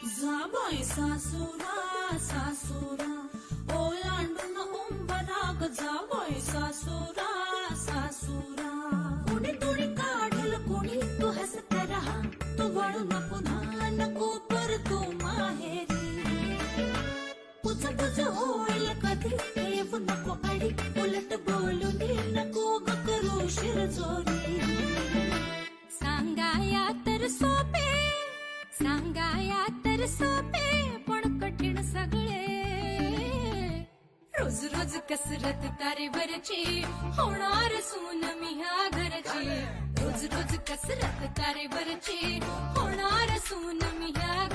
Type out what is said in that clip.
जाबाई सासुरा सासुरा ओलांडून उंबरा ग जाबाई सासुरा सासुरा कोणी तुणी काढल कोणी तू हसत राहा तू वळू नको ना नको पर तू माहेरी पुच पुच होईल कधी येऊ नको अडी उलट बोलू नको ग करू शिरजोरी सांगाया तर सोपे सांगाया तर सोपे पण कठीण सगळे रोज रोज कसरत तारेवरची होणार सून मी ह्या घरची रोज रोज कसरत तारेवरची होणार सून मी ह्या